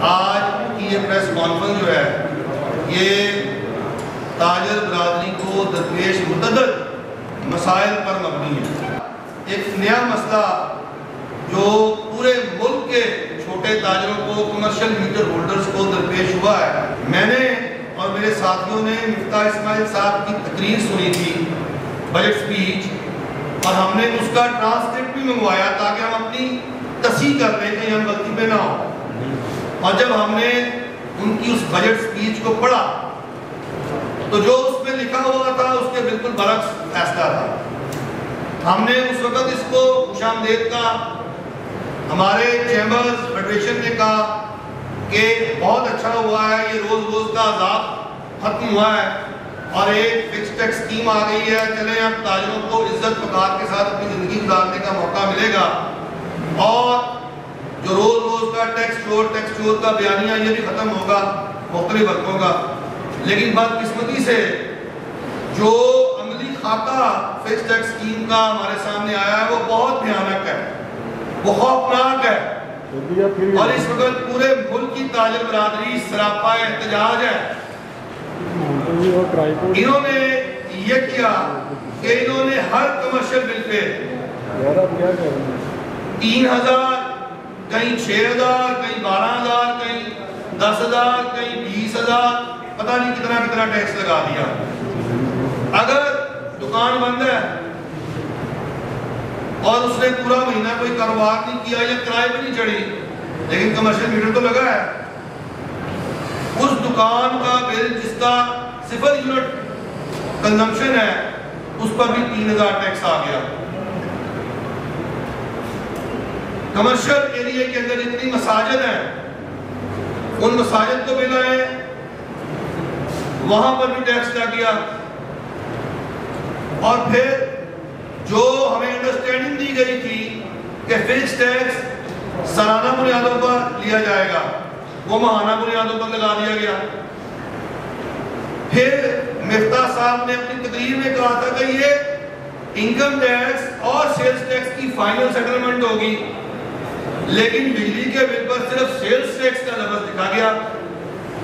आज की ये प्रेस कॉन्फ्रेंस जो है ये ताजर बरादरी को दरपेश मुतअद्दिद मसाइल पर मबनी है। एक नया मसला जो पूरे मुल्क के छोटे ताजरों को, कमर्शियल मीटर होल्डर्स को दरपेश हुआ है। मैंने और मेरे साथियों ने मिफ्ताह इस्माइल साहब की तकरीर सुनी थी, बजट स्पीच, और हमने उसका ट्रांसक्रिप्ट भी मंगवाया ताकि हम अपनी तस्हीह कर लें कि हम गलती पे ना हो। और जब हमने उनकी उस बजट स्पीच को पढ़ा तो जो उसमें लिखा हुआ था उसके बिल्कुल बरक्स फैसला था। हमने उस वक्त इसको खुशामदीद का, हमारे चैम्बर्स फेडरेशन ने कहा कि बहुत अच्छा हुआ है, ये रोज रोज का अज़ाब खत्म हुआ है और एक फिक्स टैक्स स्कीम आ गई है। चले अब ताजरों को इज्जत वक़ार के साथ अपनी ज़िंदगी गुजारने का मौका मिलेगा और जो रोज रोज का टैक्स चोर का बयानिया ये भी खत्म होगा मुख्तलिफ वर्गों का। लेकिन बदकिस्मती से जो अमली खाका फिक्स टैक्स स्कीम का हमारे सामने आया है वो बहुत भयानक है, वो खौफनाक है और इस वक्त पूरे मुल्क की ताजर बरादरी सरापा एहतजाज है। इन्होंने ये किया कि इन्होंने हर कमर्शियल बिल पे 3000, कहीं 6000, कहीं 12000, कहीं 10000, कहीं 20000, पता नहीं कितना कितना टैक्स लगा दिया। अगर दुकान बंद है और उसने पूरा महीना कोई कारोबार नहीं किया या किराए पे नहीं चढ़ी लेकिन कमर्शियल मीटर तो लगा है, उस दुकान का बिल जिसका 0 यूनिट कंजम्पशन है उस पर भी 3000 टैक्स आ गया। कमर्शियल एरिया के अंदर जितनी मसाजिद हैं उन मसाजिद को बिल आए, वहां पर भी टैक्स लग गया। और फिर जो हमें अंडरस्टैंडिंग दी गई थी कि फिक्स टैक्स सालाना बुनियादों पर लिया जाएगा वो माहाना बुनियादों पर लगा दिया गया। फिर मिफ्ताह साहब ने अपनी तकरीर में कहा था कि ये इनकम टैक्स और सेल्स टैक्स की फाइनल सेटलमेंट होगी, लेकिन बिजली के बिल पर सिर्फ सेल्स टैक्स का लफ्ज लिखा गया।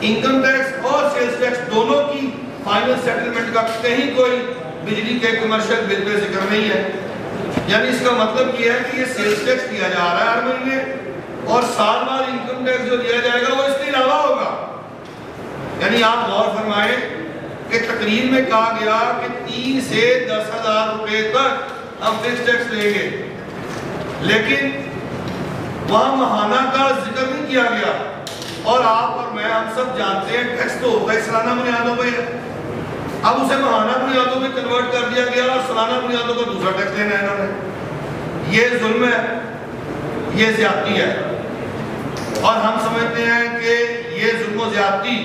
इनकम टैक्स और सेल्स टैक्स दोनों की फाइनल सेटलमेंट का कहीं कोई बिजली के कमर्शियल बिल पे जिक्र नहीं है। यानी इसका मतलब यह है कि ये सेल्स टैक्स दिया जा रहा है हर महीने और साल बाद इनकम टैक्स जो दिया जाएगा वो इसके अलावा होगा। यानी आप गौर फरमाएं कि तकरीर में कहा गया कि 3 से 10,000 रुपए तक हम फिक्स टैक्स लेंगे, लेकिन वहां महाना का जिक्र नहीं किया गया। और आप और मैं हम सब जानते हैं टैक्स तो होगा सालाना बुनियादों पर, अब उसे महाना बुनियादों में कन्वर्ट कर दिया गया और सालाना बुनियादों पर दूसरा टैक्स लेना है इन्होंने। ये जुल्म है, ये ज्यादती है और हम समझते हैं कि ये जुल्म ज्यादती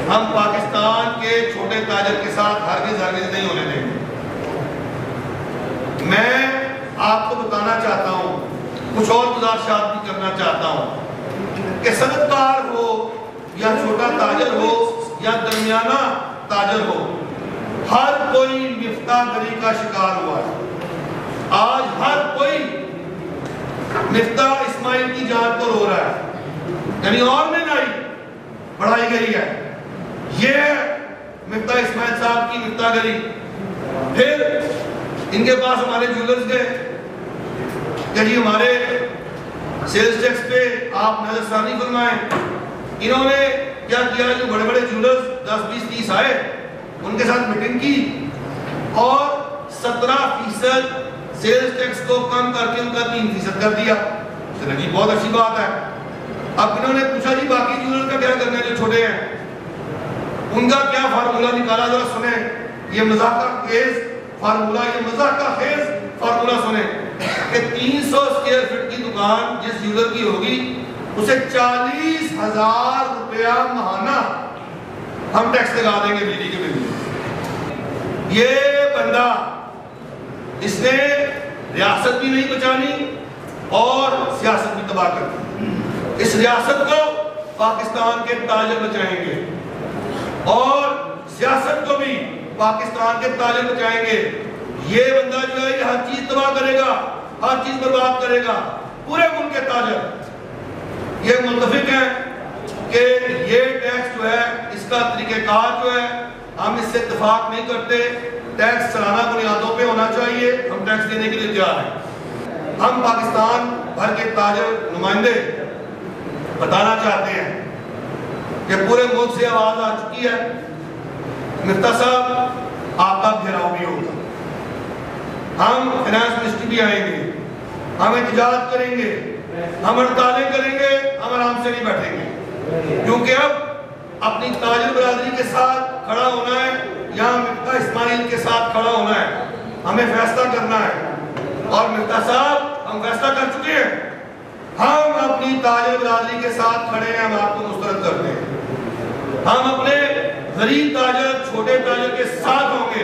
हम पाकिस्तान के छोटे ताजर के साथ हरगिज़ नहीं होने देंगे। मैं आपको बताना चाहता हूँ, कुछ और गुजारिशात भी करना चाहता हूँ कि सनतकार हो या छोटा ताजर हो या दरमियाना ताजर हो, हर कोई मिफ्तागरी का शिकार हुआ है। आज हर कोई मिफ्ताह इस्माइल की जान को रो रहा है, यानी और महंगाई बढ़ाई गई है। ये मिफ्ताह इस्माइल साहब की मिफ्तागरी। फिर इनके पास हमारे ज्वेलर्स गए कि जी हमारे सेल्स टैक्स पे आप नजरसानी फरमाएं। इन्होंने क्या किया, जो बड़े बड़े ज्वेलर्स 10, 20, 30 आए, उनके साथ मीटिंग की और 17% सेल्स टैक्स को कम करके उनका 3% कर दिया। जी बहुत अच्छी बात है। अब इन्होंने पूछा जी बाकी ज्वेलर्स का क्या करना है जो छोटे हैं, उनका क्या फार्मूला निकाला, जरा सुने। ये मजाक का खेज फार्मूला, ये मजाक का खेज फार्मूला सुने कि 300 स्क्वायर फीट की दुकान जिस ज्वेलर की होगी उसे 40,000 रुपया महाना हम टैक्स लगा देंगे बिजली के बिल में। ये बंदा, इसने रियासत भी नहीं बचानी और सियासत भी तबाह कर दी। इस रियासत को पाकिस्तान के ताजर बचाएंगे और सियासत को भी पाकिस्तान के ताजर बचाएंगे। ये बंदा जो है हर चीज तबाह करेगा, हर चीज बर्बाद करेगा, पूरे मुल्क के ताजर ये मुतफिक हैं कि ये टैक्स जो है इसका तरीक़ेकार जो है हम इससे इत्तेफाक नहीं करते। टैक्स सालाना बुनियादों पे होना चाहिए, हम टैक्स देने के लिए तैयार हैं। हम पाकिस्तान भर के ताजर नुमाइंदे बताना चाहते हैं कि पूरे मुल्क से आवाज़ आ चुकी है। मिफ्ता साहब आपका घेराव भी होगा, हम फाइनेंस मिनिस्ट्री भी आएंगे, हम एहतजाज करेंगे, हम हड़तालें करेंगे, हम आराम से नहीं बैठेंगे, क्योंकि अब अपनी ताजिर बरादरी के साथ खड़ा होना है या मिफ्ता इस्माइल के साथ खड़ा होना है, हमें फैसला करना है। और मिफ्ता साहब हम फैसला कर चुके हैं, हम अपनी ताजिर बरादरी के साथ खड़े हैं, हम आपको मुस्तरद करते हैं। हम अपने गरीब ताजर, छोटे ताजर के साथ होंगे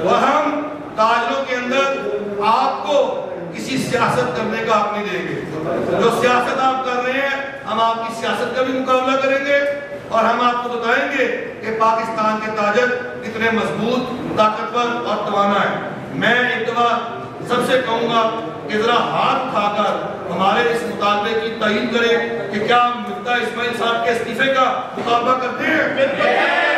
और हम ताजरों के अंदर आपको किसी सियासत करने का हक नहीं देंगे। जो सियासत आप कर रहे हैं हम आपकी सियासत का भी मुकाबला करेंगे और हम आपको बताएंगे कि पाकिस्तान के ताजर कितने मजबूत, ताकतवर और तवाना है। मैं एक दफा सबसे कहूंगा कि जरा हाथ उठाकर हमारे इस मुतालबे की तईद करें कि क्या मिफ्ता इस्माइल साहब के इस्तीफे का मुतालबा करते हैं।